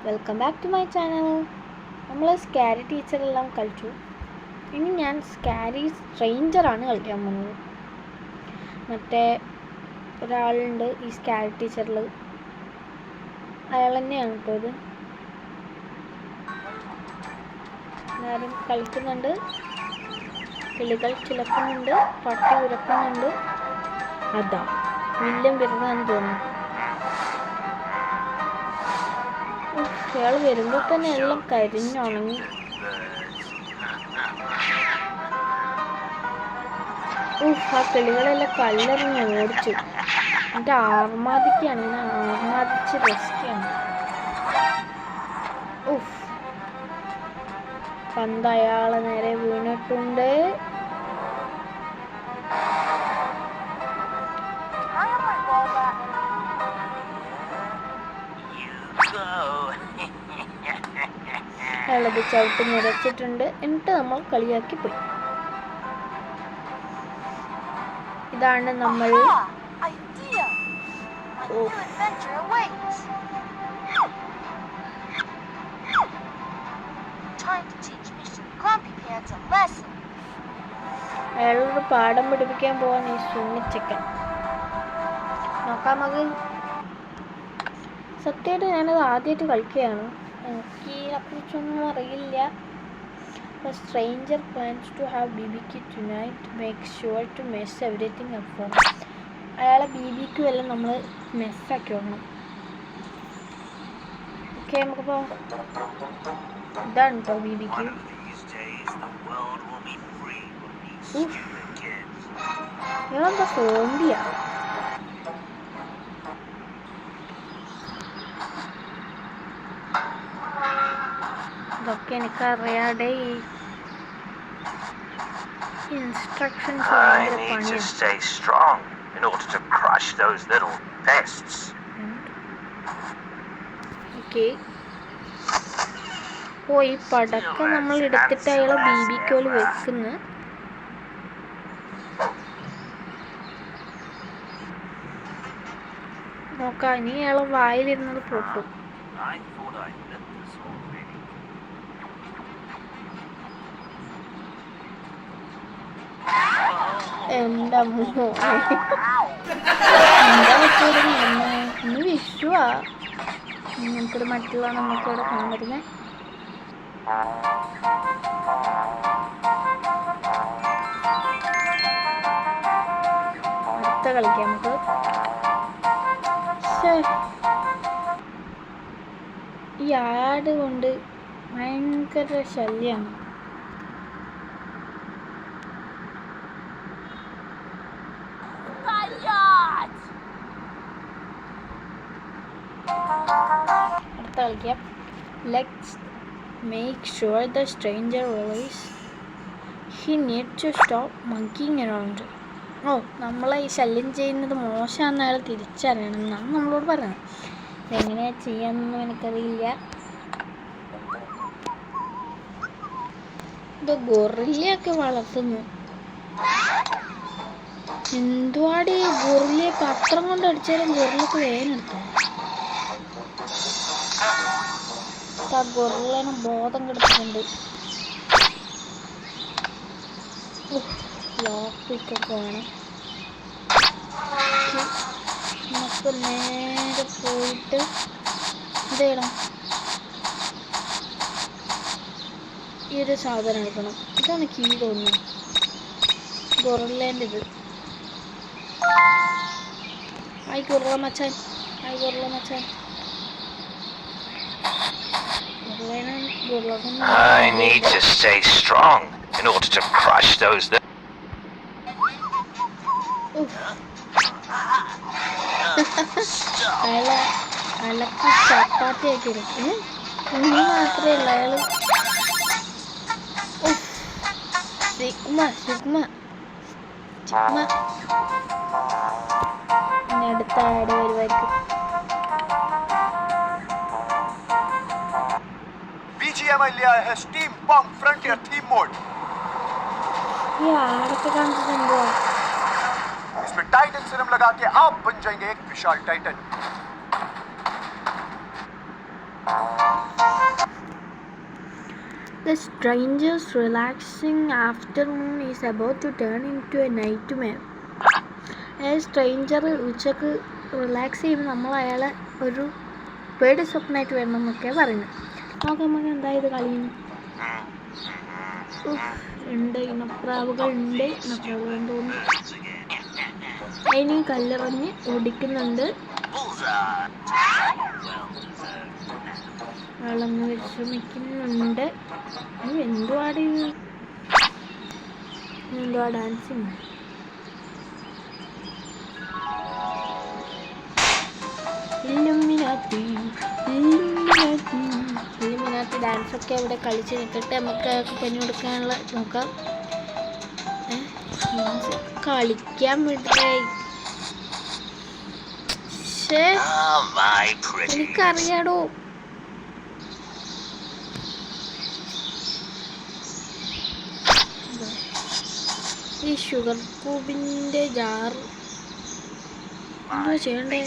Welcome back to my channel. നമ്മൾ scary ടീച്ചറെല്ലാം കളിച്ചു. ഇനി ഞാൻ സ്കാരി സ്ട്രേഞ്ചറാണ് കളിക്കാൻ പോകുന്നത്. മറ്റേ ഒരാളുണ്ട് ഈ സ്കാരി ടീച്ചറിൽ, അയാൾ തന്നെയാണ് കേട്ടോ ഇത്. എല്ലാവരും കളിക്കുന്നുണ്ട്, കിളികൾ ചിലക്കുന്നുണ്ട്, പട്ടി ഉരക്കുന്നുണ്ട്. അതാ വില്ലൻ വരുന്നതെന്ന് തോന്നുന്നു. അയാൾ വരുമ്പോൾ തന്നെ എല്ലാം കരിഞ്ഞുണങ്ങി. ആ കിളികളെല്ലാം കല്ലെറിഞ്ഞ് ഓടിച്ചു. എന്നിട്ട് ആർമാദിക്കാണ്, ഇങ്ങനെ ആർമാദിച്ച് രസിക്കുകയാണ്. പന്ത് അയാളെ നേരെ വീണിട്ടുണ്ട്. അയാളത് ചവിട്ടി നിരച്ചിട്ടുണ്ട്. എന്നിട്ട് നമ്മൾ കളിയാക്കി പോയി. ഇതാണ് നമ്മൾ. അയാളോട് പാഠം പഠിപ്പിക്കാൻ പോവാൻ ഈ സുണ്ണിച്ചക്കൻ. നോക്കാം നമുക്ക്. സത്യമായിട്ട് ഞാനത് ആദ്യമായിട്ട് കളിക്കുകയാണ്, എനിക്ക് ഇതിനെക്കുറിച്ചൊന്നും അറിയില്ല. Stranger plans to have BBQ tonight. Make sure to mess everything up for him. അയാളെ BBQ എല്ലാം നമ്മൾ മെസ്സാക്കി വെക്കണം. ഓക്കെ, നമുക്കിപ്പോൾ ഇതാണ് കേട്ടോ BBQ. ഇയാളെന്താ സോംബിയാ? ഇതൊക്കെ എനിക്കറിയാതെ. ഇൻസ്ട്രക്ഷൻസ് ഭയങ്കര പണിയാണ്. ഓക്കെ, ഈ പടക്കം നമ്മൾ എടുത്തിട്ട് അയാളെ BBQൽ വെക്കുന്നു. നോക്കാം, ഇനി അയാളെ വായിലിരുന്നത് പൊട്ടും. എന്താ ഇന്ന് വിഷുവാ, നമുക്കിവിടെ മറ്റുള്ള നമുക്കിവിടെ കാണാൻ പറ്റുന്നേ. അടുത്ത കളിക്കാം നമുക്ക്. ഈ ആട് കൊണ്ട് ഭയങ്കര ശല്യമാണ്. അടുത്ത കളിക്കാം. Let's make sure the stranger realise he need to stop monkeying around. നമ്മളെ ഈ ശല്യം ചെയ്യുന്നത് മോശമാണെന്ന് അയാൾ തിരിച്ചറിയണം എന്നാണ് നമ്മളോട് പറയുന്നത്. എങ്ങനെയാണ് ചെയ്യാമെന്നൊന്നും എനിക്കറിയില്ല. ഇത് ഗൊറില്ലയൊക്കെ വളർത്തുന്നു. എന്തുവാടി ഗൊറില്ലയെ പത്രം കൊണ്ട് അടിച്ചാലും ഗൊറില്ലക്ക് വേനെടുത്തു. ആ ഗൊറില്ലനെ ബോധം കെടുത്തിട്ടുണ്ട്. ലോക്കൊക്കെ വേണം. നമുക്ക് നേരെ പോയിട്ട് എന്ത് ചെയ്യണം? ഈ ഒരു സാധനം എടുക്കണം. ഇതാണ് കീ തോന്നുന്നു, ഗൊറില്ലേൻ്റെ ഇത്. Hi guerrilla Machan, hi guerrilla Machan. I need to stay strong in order to crush those that അലക്ക് ചപ്പാത്തി ആക്കി എടുക്കും. കുഞ്ഞു മാത്രമേ ഉള്ളൂ അയാള്. Sigma sigma sigma. ഇനി അടുത്ത ആട് വരുമായിരിക്കും. ഈ ആടൊക്കെ കാണിച്ചിട്ടുണ്ടോ? इसमें टाइटन सीरम लगा के आप बन जाएंगे एक विशाल Titan. The stranger's relaxing afternoon is about to turn into a nightmare. Stranger ഉച്ചക്ക് റിലാക്സ് ചെയ്യുമ്പോൾ നമ്മൾ അയാളെ ഒരു പേടി സ്വപ്നമായിട്ട് വരണം എന്നൊക്കെ പറയുന്നത്. നമുക്ക് എന്തായത് കളിയുന്നു ഉണ്ട് ഇണപ്രാവുകൾ ഉണ്ട്. ഇണപ്രാവുകൾ തോന്നുന്നു അതിന് കല്ലെറിഞ്ഞ് ഓടിക്കുന്നുണ്ട്. ആളൊന്ന് വിശ്രമിക്കുന്നുണ്ട്. എന്തുവാ ഡാൻസിങ്. ഇല്ലുമിനാത്തി ഡാൻസൊക്കെ അവിടെ കളിച്ച് നിൽക്കട്ടെ. നമുക്ക് പനി കൊടുക്കാനുള്ള നോക്കാം. കളിക്കാൻ വിടേ. എനിക്കറിയാടോ. ഈ ഷുഗർ ക്യൂബിന്റെ ജാർ എന്താ ചെയ്യണ്ടേ?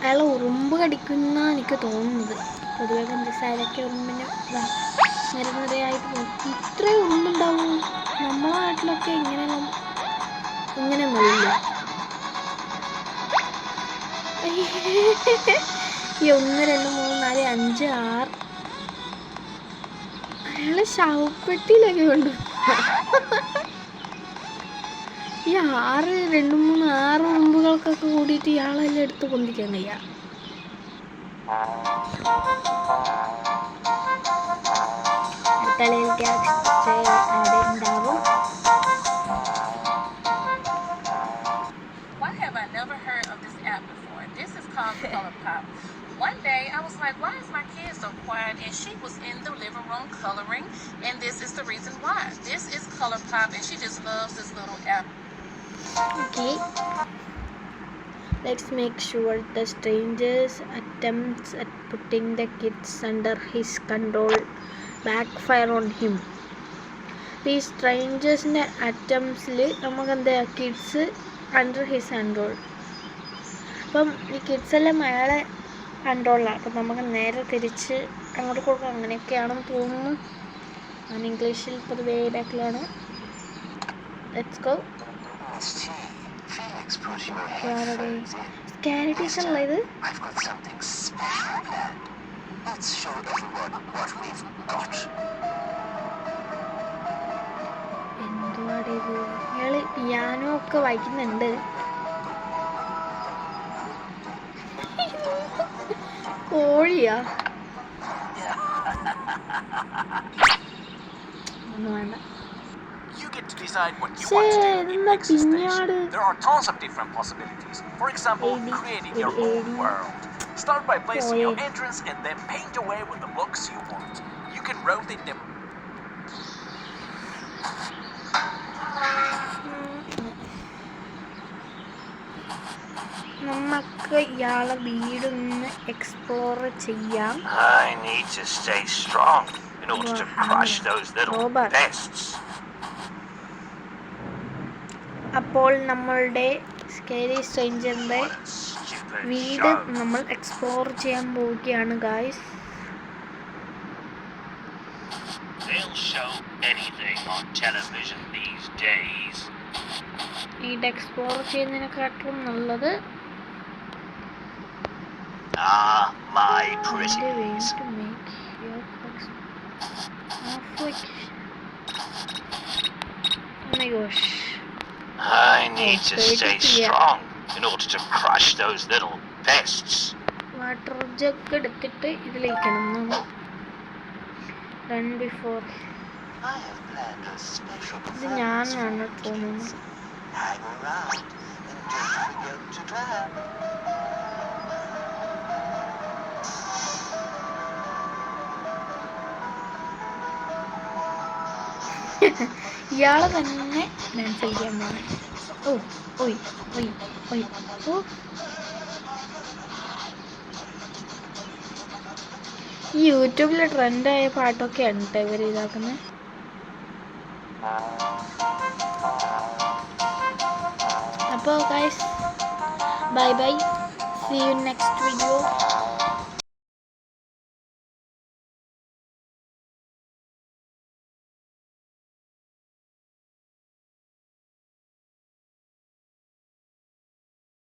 അയാൾ ഉറുമ്പ് കടിക്കുന്ന എനിക്ക് തോന്നുന്നത്. പൊതുവെ പഞ്ചസാരയൊക്കെ ഉറുമ്പിന് നിരനിരയായിട്ട് പോകും. ഇത്രയും ഉറുമ്പുണ്ടാവും നമ്മളെ നാട്ടിലൊക്കെ. ഇങ്ങനെ നല്ല 1 2 3 4 5 6 അയാളെ ശവപ്പെട്ടിയിലൊക്കെ കൊണ്ടു. ഈ 6 2 3 6 ഉറുമ്പുകൾക്കൊക്കെ കൂടിയിട്ട് ഇയാളെല്ലാം എടുത്ത് പൊന്തിക്കാൻ കഴിയ. തലയിൽ അവിടെ ഉണ്ടാവും. ColourPop. One day I was like, why is my kid so quiet? And she was in the living room coloring, and this is the reason why. This is ColourPop, and she just loves this little app. Okay. Let's make sure the stranger's attempts at putting the kids under his control backfire on him. ഈ സ്ട്രേഞ്ചേഴ്സിൻ്റെ അറ്റംപ്റ്റ്സിൽ നമുക്കെന്താ kids under his control. അപ്പം ഈ കിഡ്സെല്ലാം അയാളെ കൺട്രോളിലാണ്. അപ്പം നമുക്ക് നേരെ തിരിച്ച് അങ്ങോട്ട് കൊടുക്കാം. അങ്ങനെയൊക്കെയാണെന്ന് തോന്നുന്നു. ഞാൻ ഇംഗ്ലീഷിൽ പൊതുവേ ബാക്കിലാണ്. Let's go. സ്കാരിറ്റീസ് അല്ല ഇത്. എന്തുവാടെ ഇത്? ഇയാള് പിയാനോ ഒക്കെ വായിക്കുന്നുണ്ട്. കോഴിയാ? ഒന്നും വേണ്ട. You get to decide what you want to do in next stage. പിന്നാട് There are tons of different possibilities. For example, creating your own world. Start by placing your entrance and then paint away with the blocks you want. You can rotate them. നമുക്ക് ഇയാളെ വീടൊന്ന് explore ചെയ്യാം. I need to stay strong in order to crush those little pests. അപ്പോൾ നമ്മളുടെ സ്കേരി സ്ട്രേഞ്ചറിന്റെ വീട് നമ്മൾ explore ചെയ്യാൻ പോവുകയാണ് guys. They'll show anything on television these days. വീട് എക്സ്പ്ലോർ ചെയ്യുന്നതിനെക്കാട്ടും നല്ലത് my pretties. to make your oh my gosh. I need to stay strong in order to crush those little pests. Water jug എടുത്തിട്ട് ഇതിലേക്കണം നമ്മൾ. Run before. ഇത് ഞാനാണ് തോന്നുന്നു. Hang around and don't forget to clap. ഇയാളെ തന്നെ dance കളിക്കാൻ പോകും. ഓ ഓയ് ഓയ് ഓയ് ഓ. ഈ യൂട്യൂബിൽ ട്രെൻഡായ പാട്ടൊക്കെയാണ് കേട്ടോ ഇവർ ഇതാക്കുന്നത്. അപ്പോൾ guys bye bye, see you next video.